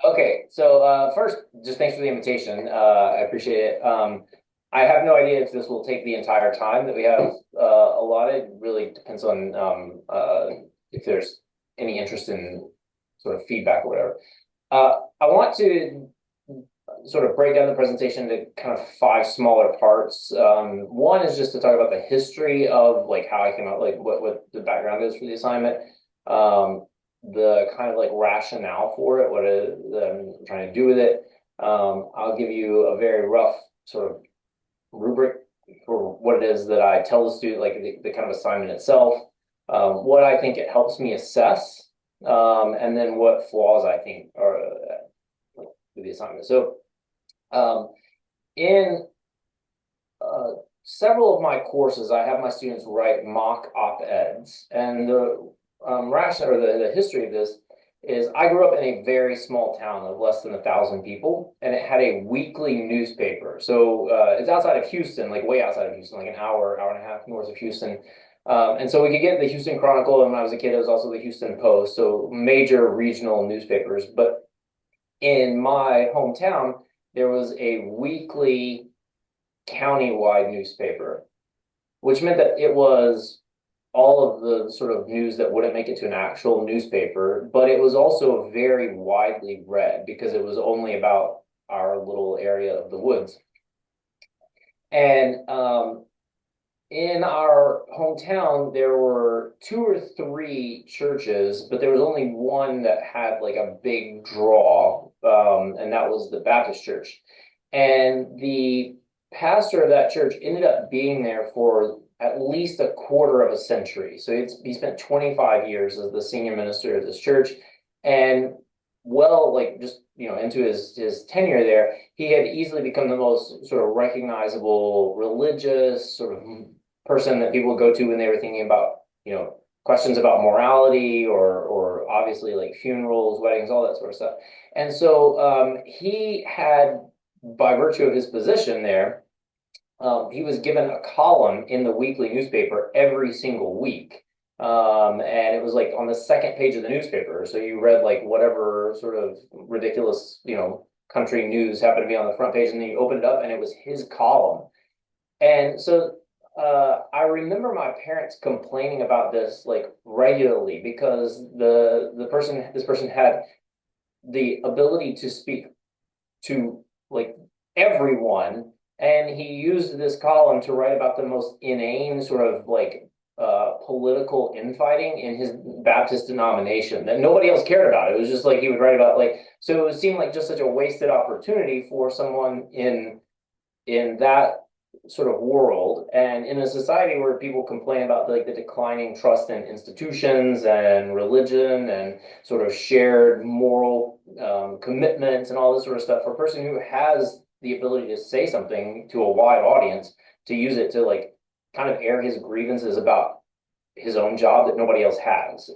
Okay, so first, just thanks for the invitation. I appreciate it. I have no idea if this will take the entire time that we have allotted. It really depends on if there's any interest in sort of feedback or whatever. I want to sort of break down the presentation into kind of five smaller parts. One is just to talk about the history of like how I came out, like what the background is for the assignment. The kind of like rationale for it, what it, that I'm trying to do with it. I'll give you a very rough sort of rubric for what it is that I tell the student, like the kind of assignment itself, what I think it helps me assess, and then what flaws I think are with the assignment. So um, in several of my courses, I have my students write mock op-eds, and the rationale or the history of this is I grew up in a very small town of less than 1,000 people, and it had a weekly newspaper. So it's outside of Houston, like way outside of Houston, like an hour and a half north of Houston. And so we could get the Houston Chronicle, and when I was a kid, it was also the Houston Post, so major regional newspapers. But in my hometown, there was a weekly county-wide newspaper, which meant that it was all of the sort of news that wouldn't make it to an actual newspaper, but it was also very widely read because it was only about our little area of the woods. And in our hometown, there were two or three churches, but there was only one that had like a big draw, and that was the Baptist church. And the pastor of that church ended up being there for at least a quarter of a century. So he spent 25 years as the senior minister of this church. And well, like just into his tenure there, he had easily become the most sort of recognizable religious sort of person that people would go to when they were thinking about questions about morality or obviously like funerals, weddings, all that sort of stuff. And so he had, by virtue of his position there, he was given a column in the weekly newspaper every single week. And it was like on the second page of the newspaper. So you read like whatever sort of ridiculous, country news happened to be on the front page, and then you opened it up and it was his column. And so I remember my parents complaining about this like regularly because this person had the ability to speak to like everyone, and he used this column to write about the most inane sort of like political infighting in his Baptist denomination that nobody else cared about. It was just like he would write about like, so it seemed like just such a wasted opportunity for someone in that sort of world, and in a society where people complain about like the declining trust in institutions and religion and sort of shared moral commitments and all this sort of stuff, for a person who has the ability to say something to a wide audience, to use it to like kind of air his grievances about his own job that nobody else has.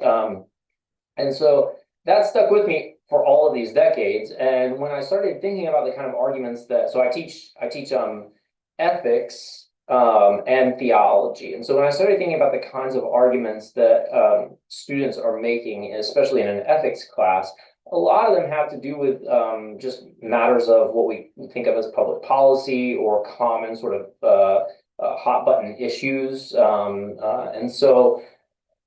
And so that stuck with me for all of these decades. And when I started thinking about the kind of arguments that, so I teach ethics and theology. And so when I started thinking about the kinds of arguments that students are making, especially in an ethics class, a lot of them have to do with just matters of what we think of as public policy or common sort of hot button issues. And so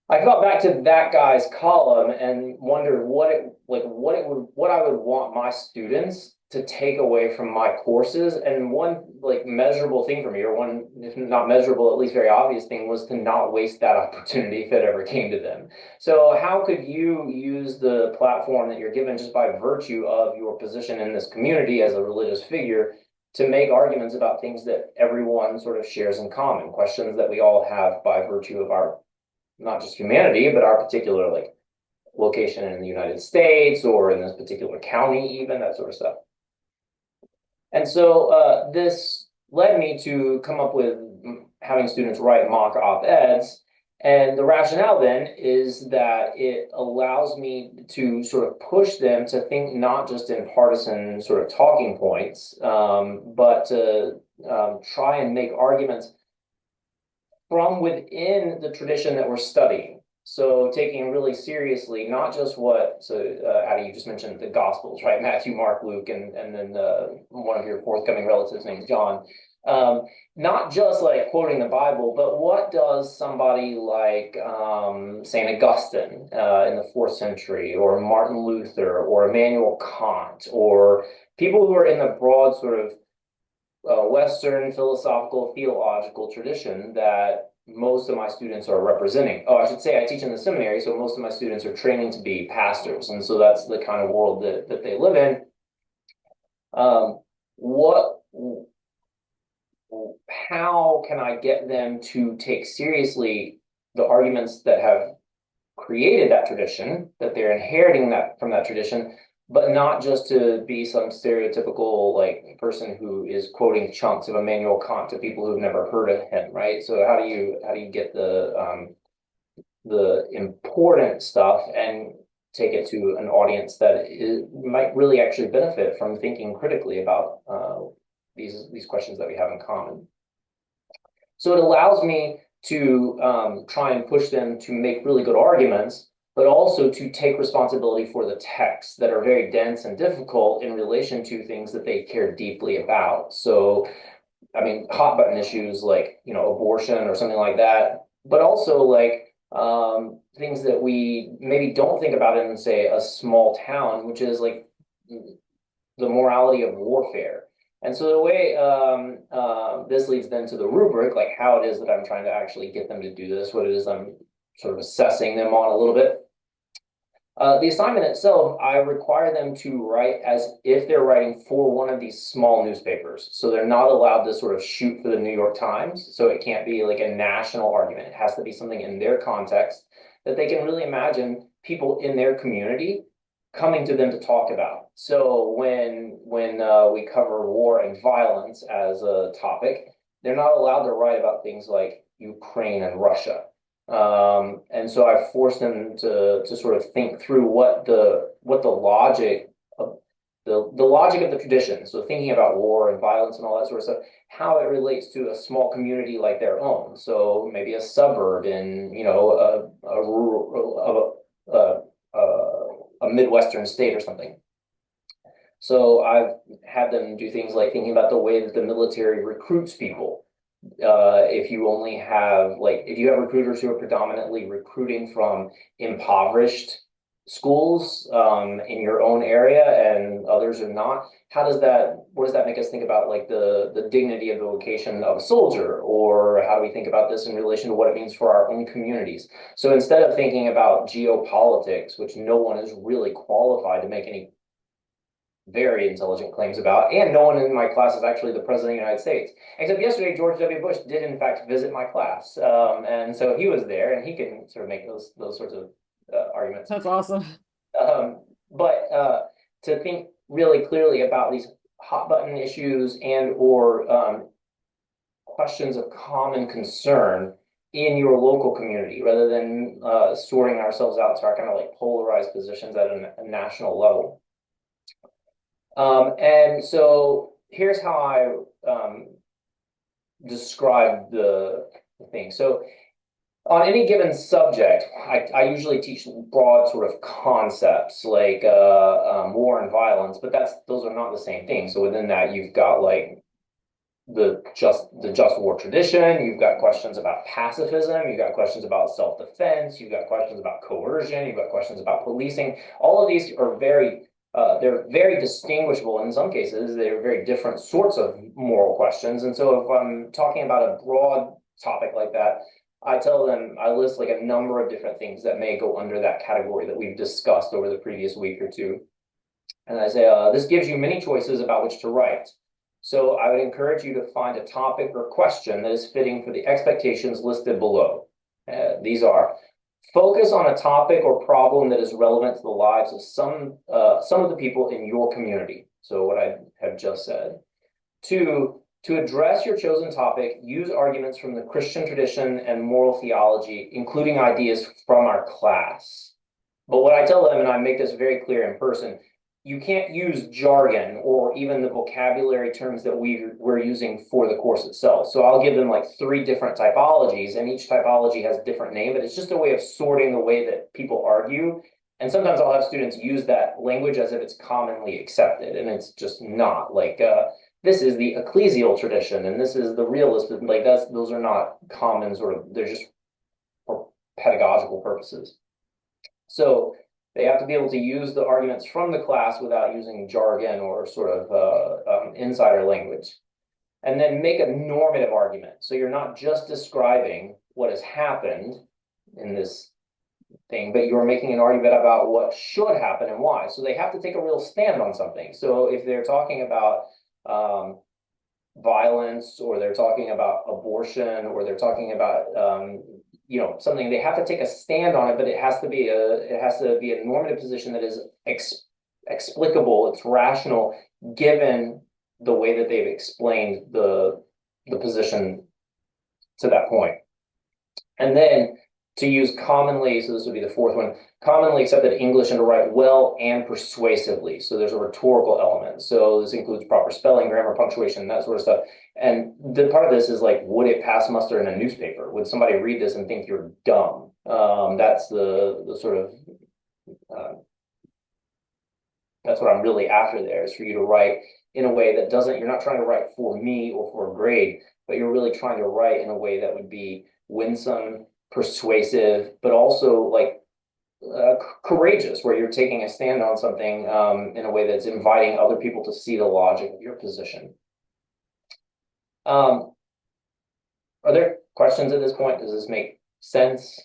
I thought back to that guy's column and wondered what I would want my students to take away from my courses. And one like measurable thing for me, or one, if not measurable, at least very obvious thing, was to not waste that opportunity if it ever came to them. So how could you use the platform that you're given just by virtue of your position in this community as a religious figure to make arguments about things that everyone sort of shares in common, questions that we all have by virtue of our not just humanity, but our particular like location in the United States or in this particular county, even that sort of stuff. And so this led me to come up with having students write mock op-eds. And the rationale then is that it allows me to sort of push them to think not just in partisan sort of talking points, but to try and make arguments from within the tradition that we're studying. So taking really seriously, not just Addie, you just mentioned the Gospels, right? Matthew, Mark, Luke, and then one of your forthcoming relatives named John. Not just like quoting the Bible, but what does somebody like Saint Augustine in the fourth century, or Martin Luther, or Immanuel Kant, or people who are in the broad sort of Western philosophical theological tradition that most of my students are representing. Oh, I should say I teach in the seminary, so most of my students are training to be pastors, and so that's the kind of world that they live in. What, how can I get them to take seriously the arguments that have created that tradition, that they're inheriting that from that tradition, but not just to be some stereotypical like person who is quoting chunks of Immanuel Kant to people who've never heard of him, right? So how do you get the important stuff and take it to an audience that might really actually benefit from thinking critically about these questions that we have in common. So it allows me to try and push them to make really good arguments, but also to take responsibility for the texts that are very dense and difficult in relation to things that they care deeply about. So, I mean, hot button issues like, abortion or something like that, but also like things that we maybe don't think about in, say, a small town, which is like the morality of warfare. And so the way this leads then to the rubric, like how it is that I'm trying to actually get them to do this, what it is I'm sort of assessing them on a little bit. The assignment itself, I require them to write as if they're writing for one of these small newspapers. So they're not allowed to sort of shoot for the New York Times. So it can't be like a national argument. It has to be something in their context that they can really imagine people in their community coming to them to talk about. So when we cover war and violence as a topic, they're not allowed to write about things like Ukraine and Russia. And so I forced them to sort of think through what the logic of the logic of the tradition. So thinking about war and violence and all that sort of stuff, how it relates to a small community like their own. So maybe a suburb in a rural a Midwestern state or something. So I've had them do things like thinking about the way that the military recruits people. If you only have if you have recruiters who are predominantly recruiting from impoverished schools in your own area and others are not, what does that make us think about like the dignity of the vocation of a soldier? Or how do we think about this in relation to what it means for our own communities? So instead of thinking about geopolitics, which no one is really qualified to make any very intelligent claims about, and no one in my class is actually the president of the United States. Except yesterday, George W. Bush did in fact visit my class, and so he was there, and he can sort of make those sorts of arguments. That's awesome. But to think really clearly about these hot button issues and or questions of common concern in your local community, rather than sorting ourselves out to our kind of like polarized positions at a national level. And so here's how I describe the thing. So on any given subject, I usually teach broad sort of concepts like war and violence, but those are not the same thing. So within that, you've got like the just war tradition, you've got questions about pacifism, you've got questions about self-defense, you've got questions about coercion, you've got questions about policing. All of these are they're very distinguishable. In some cases, they're very different sorts of moral questions. And so if I'm talking about a broad topic like that, I tell them, I list like a number of different things that may go under that category that we've discussed over the previous week or two. And I say, this gives you many choices about which to write. So I would encourage you to find a topic or question that is fitting for the expectations listed below. These are: focus on a topic or problem that is relevant to the lives of some of the people in your community. So what I have just said. 2, to address your chosen topic, use arguments from the Christian tradition and moral theology, including ideas from our class. But what I tell them, and I make this very clear in person, you can't use jargon or even the vocabulary terms that we're using for the course itself. So I'll give them like 3 different typologies, and each typology has a different name, but it's just a way of sorting the way that people argue. And sometimes I'll have students use that language as if it's commonly accepted, and it's just not. Like, this is the ecclesial tradition, and this is the realist. Like, those are not common sort of, they're just for pedagogical purposes. So they have to be able to use the arguments from the class without using jargon or sort of insider language. And then make a normative argument. So you're not just describing what has happened in this thing, but you're making an argument about what should happen and why. So they have to take a real stand on something. So if they're talking about violence, or they're talking about abortion, or they're talking about something, they have to take a stand on it, but it has to be a normative position that is explicable, it's rational, given the way that they've explained the position to that point. And then to use commonly, so this would be the 4th one, commonly accepted English, and to write well and persuasively. So there's a rhetorical element. So this includes proper spelling, grammar, punctuation, that sort of stuff. And the part of this is like, would it pass muster in a newspaper? Would somebody read this and think you're dumb? That's the sort of, that's what I'm really after there, is for you to write in a way that doesn't, you're not trying to write for me or for a grade, but you're really trying to write in a way that would be winsome, persuasive, but also like courageous, where you're taking a stand on something in a way that's inviting other people to see the logic of your position. Are there questions at this point? Does this make sense?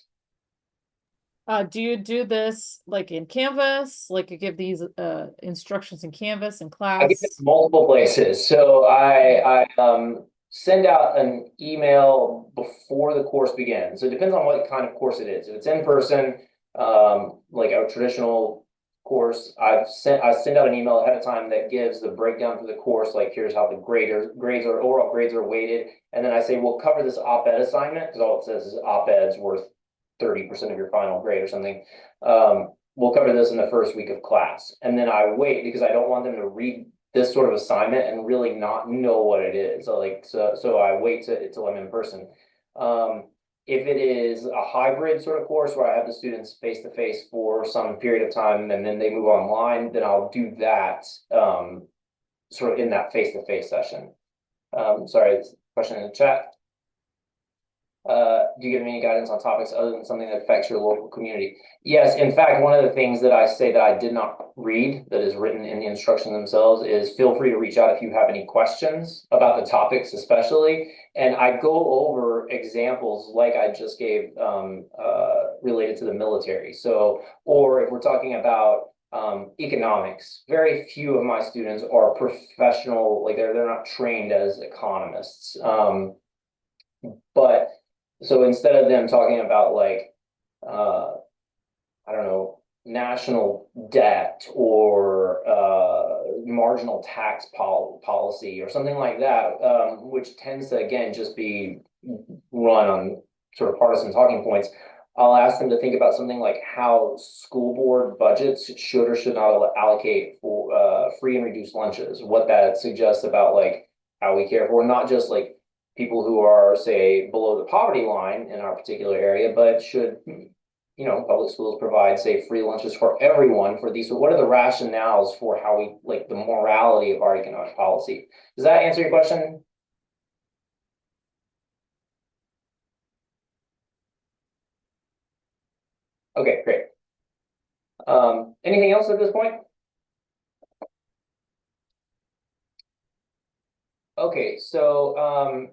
Do you do this like in Canvas? Like you give these instructions in Canvas in I get it class? multiple places. So I send out an email before the course begins. So it depends on what kind of course it is. If it's in person, like a traditional course, I send out an email ahead of time that gives the breakdown for the course. Like, here's how the overall grades are weighted, and then I say we'll cover this op-ed assignment, because all it says is op-ed's worth 30% of your final grade or something. We'll cover this in the first week of class, and then I wait because I don't want them to read this sort of assignment and really not know what it is. So I wait till I'm in person. If it is a hybrid sort of course where I have the students face to face for some period of time and then they move online, then I'll do that sort of in that face to face session. Sorry, question in the chat. Do you give any guidance on topics other than something that affects your local community? Yes, in fact, one of the things that I say that I did not read that is written in the instructions themselves is feel free to reach out if you have any questions about the topics especially. And I go over examples like I just gave related to the military. So, or if we're talking about economics, very few of my students are professional, like they're not trained as economists. But so instead of them talking about like, I don't know, national debt or marginal tax policy or something like that, which tends to, again, just be run on sort of partisan talking points, I'll ask them to think about something like how school board budgets should or should not allocate for free and reduced lunches, what that suggests about like how we care for not just like people who are, say, below the poverty line in our particular area, but should, public schools provide, say, free lunches for everyone for these. So what are the rationales for how we, like the morality of our economic policy? Does that answer your question? Okay, great. Anything else at this point? Okay, so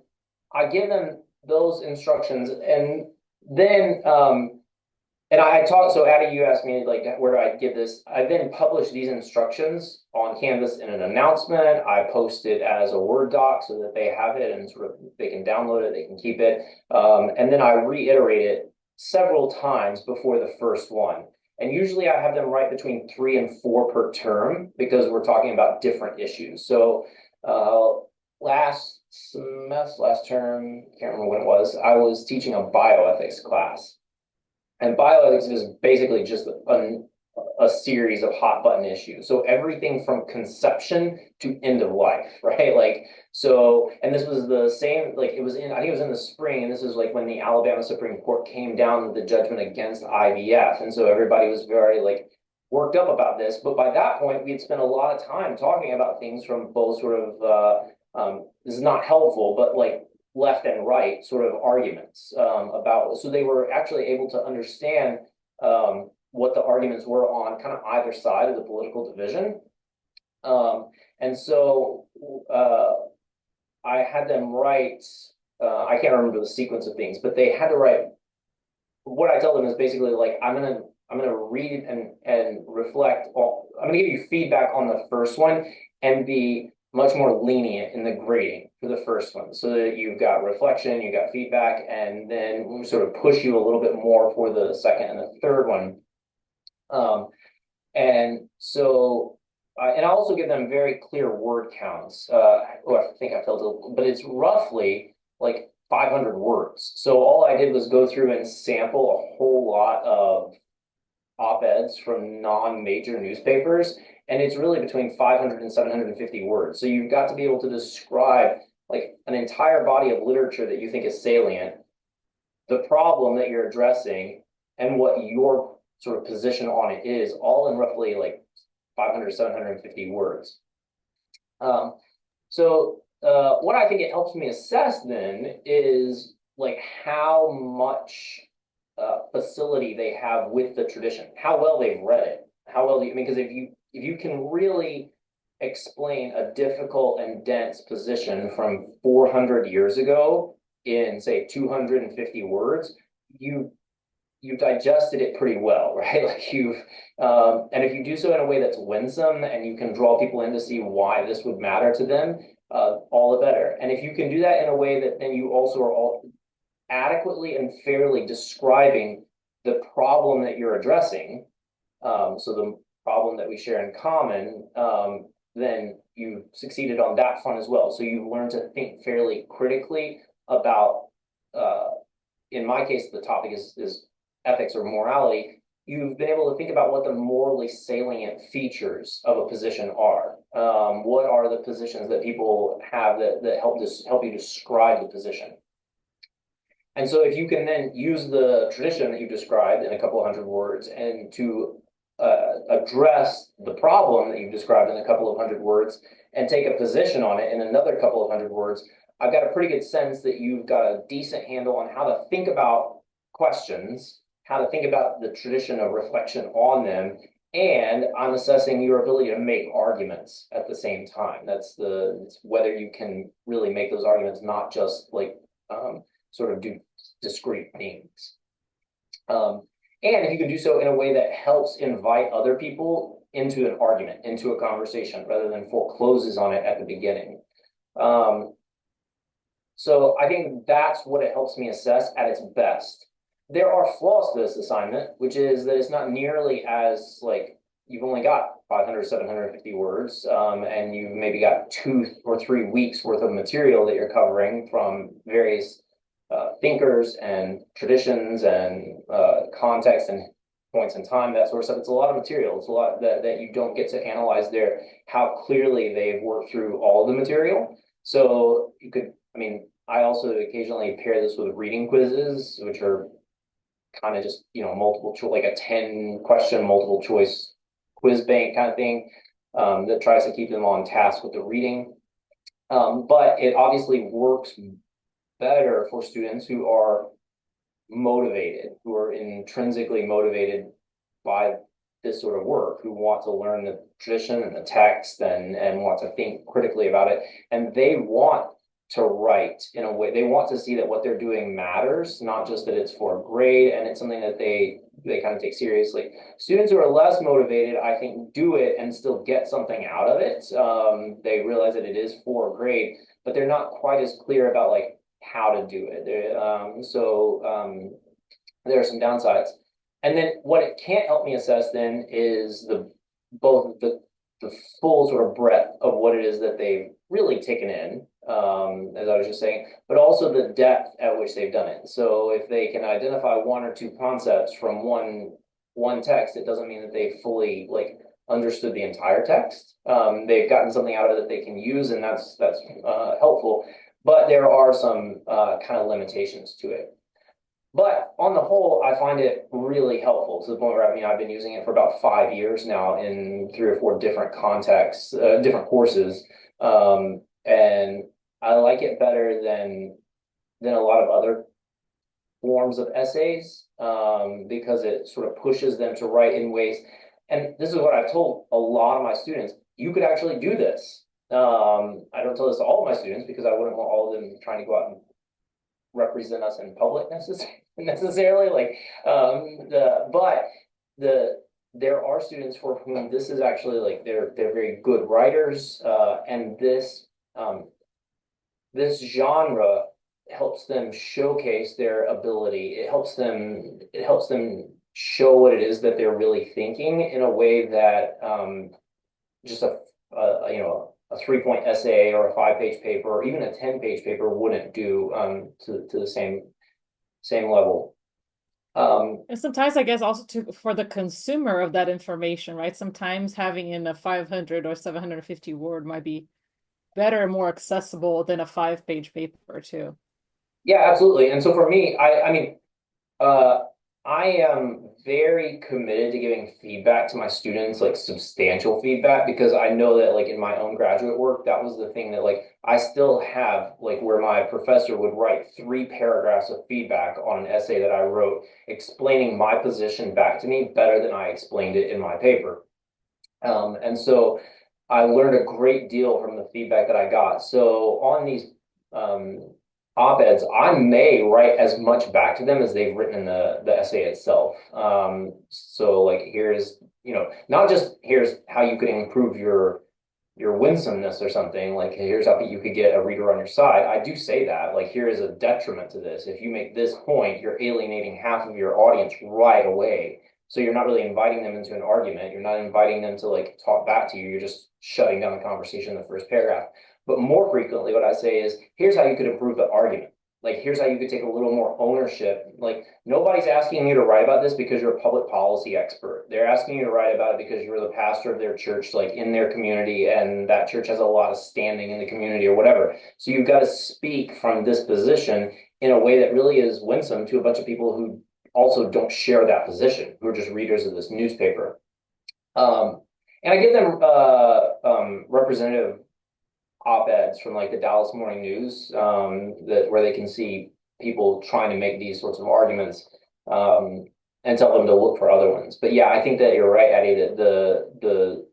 I give them those instructions, and then and I taught, so Addie, you asked me like where do I give this? I then publish these instructions on Canvas in an announcement. I post it as a Word doc so that they have it and sort of they can download it, they can keep it. And then I reiterate it several times before the first one. And usually I have them write between 3 and 4 per term because we're talking about different issues. So last term, can't remember when it was, I was teaching a bioethics class. And bioethics is basically just a series of hot button issues. So everything from conception to end of life, right? Like, so, and this was the same, like it was in, I think it was in the spring, and this is like when the Alabama Supreme Court came down with the judgment against IVF. And so everybody was very like worked up about this. But by that point, we'd spent a lot of time talking about things from both sort of, this is not helpful, but like left and right sort of arguments about, so they were actually able to understand what the arguments were on kind of either side of the political division. And so I had them write, I can't remember the sequence of things, but they had to write, what I tell them is basically like, I'm gonna read and reflect on, I'm gonna give you feedback on the first one and be much more lenient in the grading for the first one, so that you've got reflection, you got feedback, and then we sort of push you a little bit more for the second and the third one. And so, and I also give them very clear word counts. Oh, I think I felt it, but it's roughly like 500 words. So all I did was go through and sample a whole lot of op-eds from non-major newspapers, and it's really between 500 and 750 words. So you've got to be able to describe like an entire body of literature that you think is salient, the problem that you're addressing, and what your sort of position on it is, all in roughly like 500, 750 words. What I think it helps me assess then is like how much facility they have with the tradition, how well they've read it, how well, because if you can really explain a difficult and dense position from 400 years ago in say 250 words, you've digested it pretty well, right? Like and if you do so in a way that's winsome and you can draw people in to see why this would matter to them, all the better. And if you can do that in a way that then you also are all adequately and fairly describing the problem that you're addressing, so the problem that we share in common, then you succeeded on that front as well. So you've learned to think fairly critically about, in my case, the topic is ethics or morality. You've been able to think about what the morally salient features of a position are. What are the positions that people have that help you describe the position? And so if you can then use the tradition that you described in a couple of hundred words and to address the problem that you've described in a couple of hundred words and take a position on it in another couple of hundred words, I've got a pretty good sense that you've got a decent handle on how to think about questions, how to think about the tradition of reflection on them, and I'm assessing your ability to make arguments at the same time. It's whether you can really make those arguments, not just like sort of do discrete things. And if you can do so in a way that helps invite other people into an argument, into a conversation, rather than forecloses on it at the beginning. So I think that's what it helps me assess at its best. There are flaws to this assignment, which is that it's not nearly as like, you've only got 500, 750 words, and you've maybe got 2 or 3 weeks worth of material that you're covering from various thinkers and traditions and context and points in time, that sort of stuff. It's a lot of material. It's a lot that you don't get to analyze there, how clearly they've worked through all of the material. So you could, I mean, I also occasionally pair this with reading quizzes, which are kind of just, multiple choice, like a 10 question multiple choice quiz bank kind of thing, that tries to keep them on task with the reading. But it obviously works better for students who are motivated, who are intrinsically motivated by this sort of work, who want to learn the tradition and the text and want to think critically about it. And they want to write in a way, they want to see that what they're doing matters, not just that it's for a grade and it's something that they kind of take seriously. Students who are less motivated, I think, do it and still get something out of it. They realize that it is for a grade, but they're not quite as clear about like how to do it. There are some downsides. And then what it can't help me assess then is both the full sort of breadth of what it is that they've really taken in, as I was just saying, but also the depth at which they've done it. So if they can identify 1 or 2 concepts from one one text, it doesn't mean that they fully like understood the entire text. They've gotten something out of it that they can use, and that's helpful. But there are some kind of limitations to it. But on the whole, I find it really helpful to the point where I mean I've been using it for about 5 years now in 3 or 4 different contexts, different courses, and I like it better than a lot of other forms of essays because it sort of pushes them to write in ways. And this is what I've told a lot of my students. You could actually do this. I don't tell this to all of my students because I wouldn't want all of them trying to go out and represent us in public necessarily. Like, but there are students for whom this is actually like they're very good writers, and this genre helps them showcase their ability. It helps them show what it is that they're really thinking in a way that just a 3 point essay or a 5 page paper or even a 10 page paper wouldn't do to the same level. And sometimes I guess also for the consumer of that information, right? Sometimes having in a 500 or 750 word might be better and more accessible than a 5 page paper too. Yeah, absolutely. And so for me, I mean, uh, I am very committed to giving feedback to my students, like substantial feedback, because I know that like in my own graduate work, that was the thing that like I still have like where my professor would write 3 paragraphs of feedback on an essay that I wrote, explaining my position back to me better than I explained it in my paper. And so I learned a great deal from the feedback that I got. So on these um, op-eds, I may write as much back to them as they've written in the essay itself. So like here's, not just here's how you could improve your winsomeness or something, like hey, here's how you could get a reader on your side. I do say that, like here is a detriment to this. If you make this point, you're alienating half of your audience right away. So you're not really inviting them into an argument. You're not inviting them to like talk back to you. You're just shutting down the conversation in the first paragraph. But more frequently, what I say is, here's how you could improve the argument. Like, here's how you could take a little more ownership. Like, nobody's asking you to write about this because you're a public policy expert. They're asking you to write about it because you're the pastor of their church, like in their community, and that church has a lot of standing in the community or whatever. So you've got to speak from this position in a way that really is winsome to a bunch of people who also don't share that position, who are just readers of this newspaper. And I give them representative op-eds from like the Dallas Morning News that where they can see people trying to make these sorts of arguments and tell them to look for other ones. But yeah, I think that you're right, Addie, that the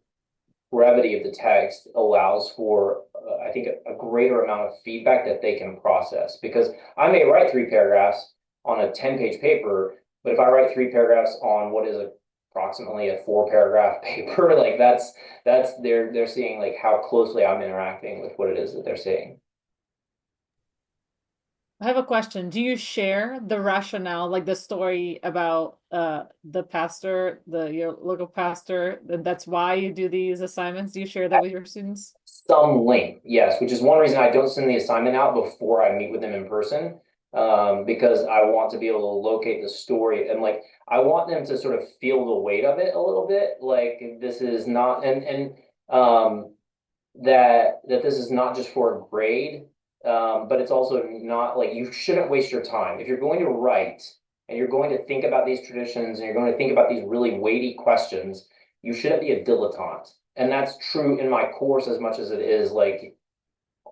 brevity of the text allows for I think a greater amount of feedback that they can process because I may write 3 paragraphs on a 10 page paper, but if I write 3 paragraphs on what is approximately a 4 paragraph paper, like that's they're seeing like how closely I'm interacting with what it is that they're saying. I have a question. Do you share the rationale, like the story about the pastor, your local pastor, and that's why you do these assignments? Do you share that with your students? Some length, yes, which is one reason I don't send the assignment out before I meet with them in person, because I want to be able to locate the story and like I want them to sort of feel the weight of it a little bit. Like this is not and that this is not just for a grade, but it's also not like you shouldn't waste your time if you're going to write and you're going to think about these traditions and you're going to think about these really weighty questions. You shouldn't be a dilettante. And that's true in my course as much as it is like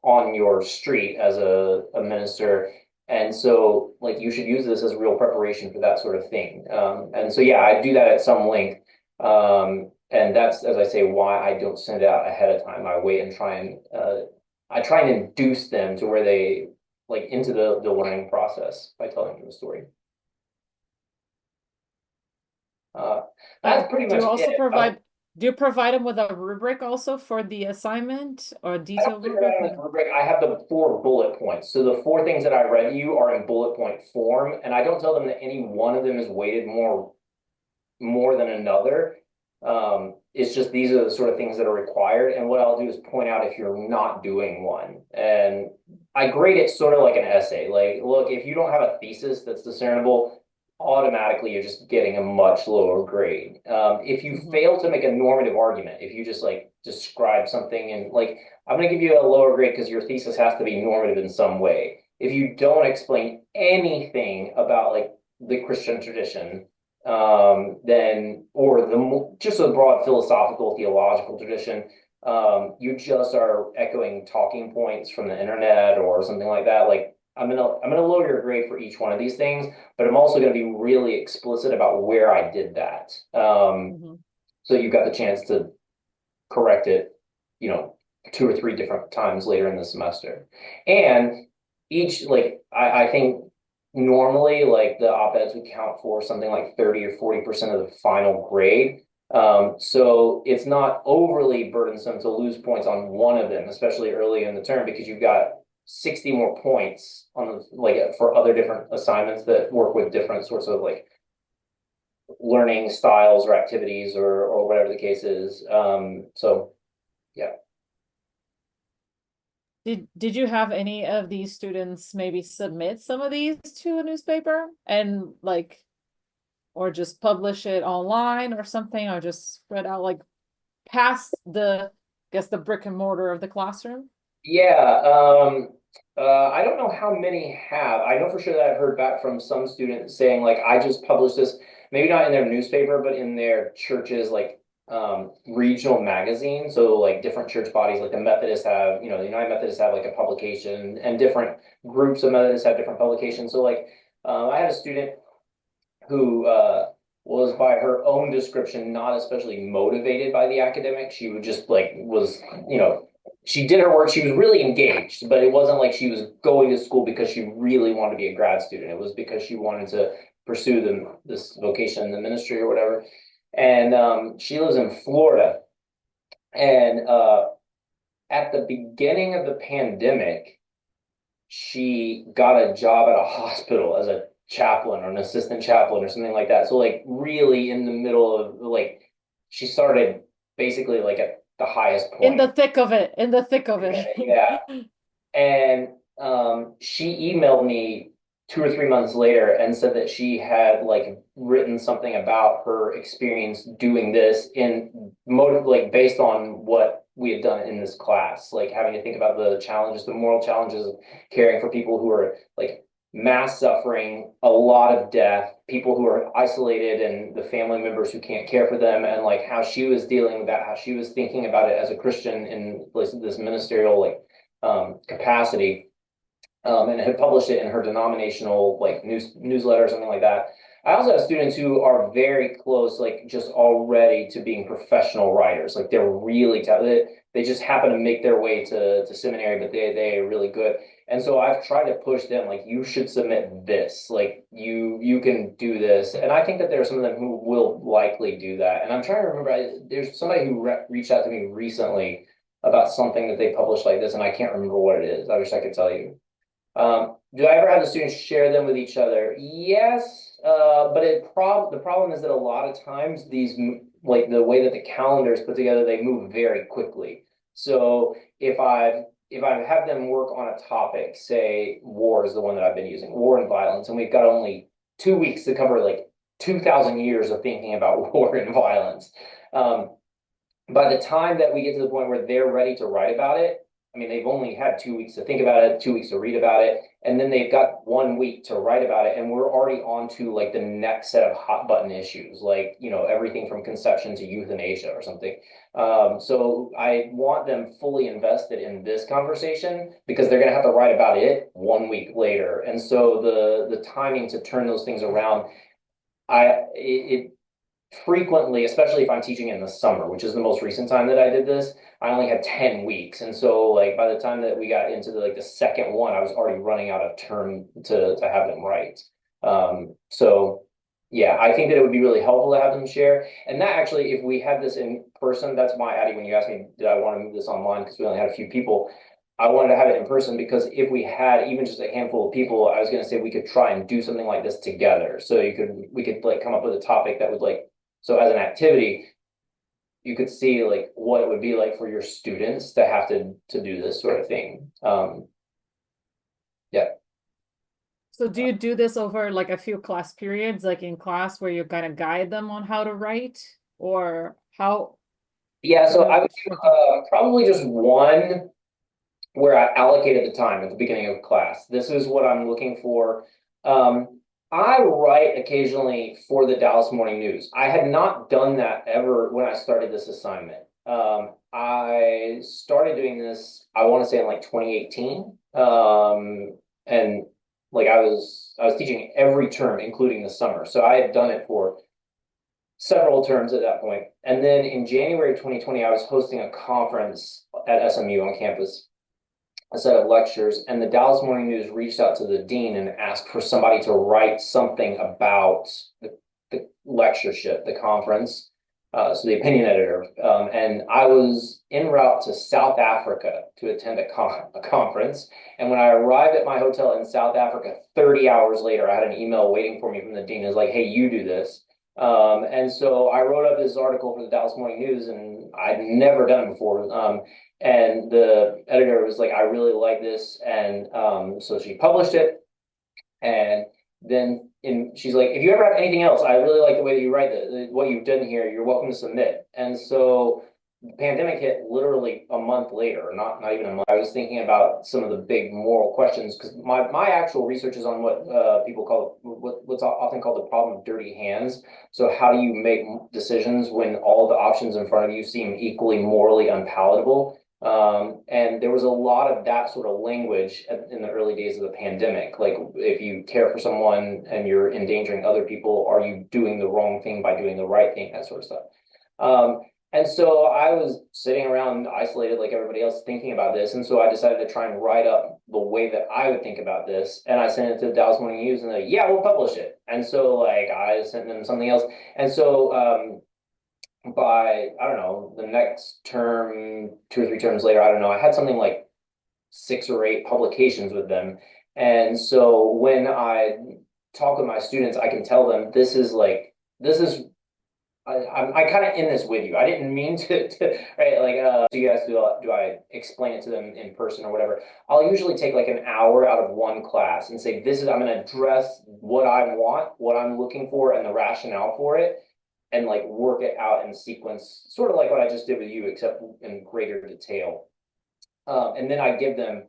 on your street as a minister. And so like you should use this as real preparation for that sort of thing. And so yeah, I do that at some length. And that's, as I say, why I don't send it out ahead of time. I wait and I try and induce them to where they like into the learning process by telling them the story. Uh, that's pretty Do much you also it. do you provide them with a rubric also for the assignment or a I don't detailed figure it rubric out or in the no? rubric. I have the 4 bullet points. So the 4 things that I read you are in bullet point form, and I don't tell them that any one of them is weighted more than another. It's just these are the sort of things that are required. And what I'll do is point out if you're not doing one. And I grade it sort of like an essay. Like, look, if you don't have a thesis that's discernible, automatically you're just getting a much lower grade. If you Mhm. fail to make a normative argument, if you just like describe something and like, I'm going to give you a lower grade because your thesis has to be normative in some way. If you don't explain anything about like the Christian tradition, then, or just a broad philosophical, theological tradition, you just are echoing talking points from the internet or something like that. Like, I'm gonna lower your grade for each one of these things, but I'm also going to be really explicit about where I did that. Mhm. So you've got the chance to correct it, you know, 2 or 3 different times later in the semester. And each, like, I think normally, like, the op-eds would count for something like 30 or 40% of the final grade. So it's not overly burdensome to lose points on one of them, especially early in the term, because you've got 60 more points on the, like, for other different assignments that work with different sorts of like learning styles or activities or whatever the case is. So yeah. Did you have any of these students maybe submit some of these to a newspaper and like, or just publish it online or something, or just spread out like past the, I guess, the brick and mortar of the classroom? Yeah, I don't know how many have. I know for sure that I've heard back from some students saying like, I just published this, maybe not in their newspaper, but in their church's like regional magazine. So like different church bodies, like the Methodists have, the United Methodists have like a publication, and different groups of Methodists have different publications. So like, I had a student who was by her own description not especially motivated by the academic. She would just like was, she did her work. She was really engaged, but it wasn't like she was going to school because she really wanted to be a grad student. It was because she wanted to pursue this vocation in the ministry or whatever. And she lives in Florida. And at the beginning of the pandemic, she got a job at a hospital as a chaplain or an assistant chaplain or something like that. So like really in the middle of like she started basically like at the highest In point. the thick of it, in the thick of it. Yeah. And she emailed me 2 or 3 months later and said that she had like written something about her experience doing this in motive, like based on what we had done in this class, like having to think about the challenges, the moral challenges of caring for people who are like mass suffering, a lot of death, people who are isolated, and the family members who can't care for them, and like how she was dealing with that, how she was thinking about it as a Christian in this ministerial like capacity, and had published it in her denominational like newsletter or something like that. I also have students who are very close, like just already to being professional writers. Like they're really talented. They just happen to make their way to seminary, but they are really good. And so I've tried to push them, like you should submit this, like you can do this. And I think that there are some of them who will likely do that. And I'm trying to remember. There's somebody who reached out to me recently about something that they published like this, and I can't remember what it is. I wish I could tell you. Do I ever have the students share them with each other? Yes, but the problem is that a lot of times like the way that the calendar is put together, they move very quickly. So if I have them work on a topic, say war is the one that I've been using, war and violence, and we've got only 2 weeks to cover like 2,000 years of thinking about war and violence. Um, by the time that we get to the point where they're ready to write about it, I mean, they've only had 2 weeks to think about it, 2 weeks to read about it, and then they've got 1 week to write about it, and we're already on to like the next set of hot button issues, like everything from conception to euthanasia or something. So I want them fully invested in this conversation because they're going to have to write about it 1 week later, and so the timing to turn those things around, it frequently, especially if I'm teaching in the summer, which is the most recent time that I did this, I only had 10 weeks. And so like by the time that we got into the second one, I was already running out of term to have them write. So yeah, I think that it would be really helpful to have them share. And that actually, if we had this in person, that's why, Addie, when you asked me, did I want to move this online? Because we only had a few people. I wanted to have it in person because if we had even just a handful of people, I was going to say we could try and do something like this together. So we could like come up with a topic that would like, so as an activity, you could see like what it would be like for your students to have to do this sort of thing. Yeah. So do you do this over like a few class periods, like in class where you kind of guide them on how to write, or Yeah, how so does I would this work? do probably just one where I allocated the time at the beginning of class. This is what I'm looking for. I write occasionally for the Dallas Morning News. I had not done that ever when I started this assignment. I started doing this, I want to say in like 2018. And like I was teaching every term, including the summer. So I had done it for several terms at that point. And then in January 2020, I was hosting a conference at SMU on campus, a set of lectures, and the Dallas Morning News reached out to the dean and asked for somebody to write something about the lectureship, the conference, so the opinion editor. And I was en route to South Africa to attend a conference. And when I arrived at my hotel in South Africa, 30 hours later, I had an email waiting for me from the dean. It was like, hey, you do this. And so I wrote up this article for the Dallas Morning News, and I'd never done it before. And the editor was like, I really like this. And so she published it. And then she's like, if you ever have anything else, I really like the way that you write what you've done here. You're welcome to submit. And so the pandemic hit literally a month later, not even a month. I was thinking about some of the big moral questions because my actual research is on what people call what's often called the problem of dirty hands. So how do you make decisions when all the options in front of you seem equally morally unpalatable? And there was a lot of that sort of language in the early days of the pandemic. Like, if you care for someone and you're endangering other people, are you doing the wrong thing by doing the right thing? That sort of stuff. And so I was sitting around isolated like everybody else thinking about this. And so I decided to try and write up the way that I would think about this. And I sent it to the Dallas Morning News and they're like, yeah, we'll publish it. And so like I sent them something else. And so by I don't know the next term, 2 or 3 terms later, I don't know, I had something like 6 or 8 publications with them. And so when I talk with my students, I can tell them this is I kind of in this with you. I didn't mean to right like so you guys do I explain it to them in person or whatever. I'll usually take like an hour out of one class and say this is I'm going to address what I want, what I'm looking for, and the rationale for it, and like work it out in sequence, sort of like what I just did with you, except in greater detail. And then I give them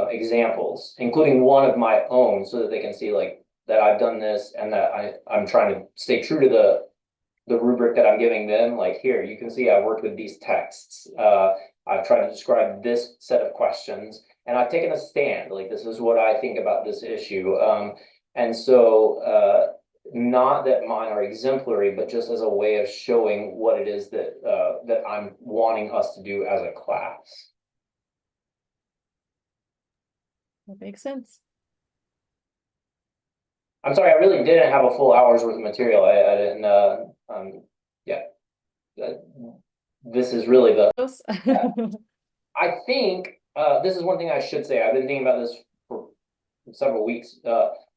examples, including one of my own, so that they can see like that I've done this and that I'm trying to stay true to the rubric that I'm giving them. Like here, you can see I worked with these texts. I've tried to describe this set of questions, and I've taken a stand. Like this is what I think about this issue. And so not that mine are exemplary, but just as a way of showing what it is that I'm wanting us to do as a class. That makes sense. I'm sorry, I really didn't have a full hour's worth of material. I didn't. Yeah, uh, this is really the. I think this is one thing I should say. I've been thinking about this for several weeks.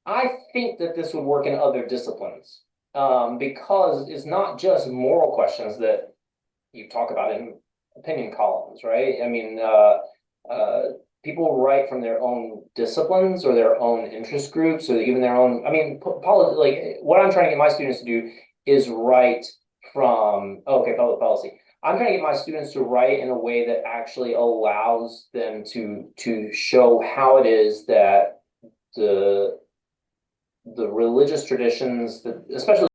I think that this would work in other disciplines because it's not just moral questions that you talk about in opinion columns, right? I mean, people write from their own disciplines or their own interest groups or even their own. I mean, like what I'm trying to get my students to do is write from public policy. I'm trying to get my students to write in a way that actually allows them to show how it is that the religious traditions, that especially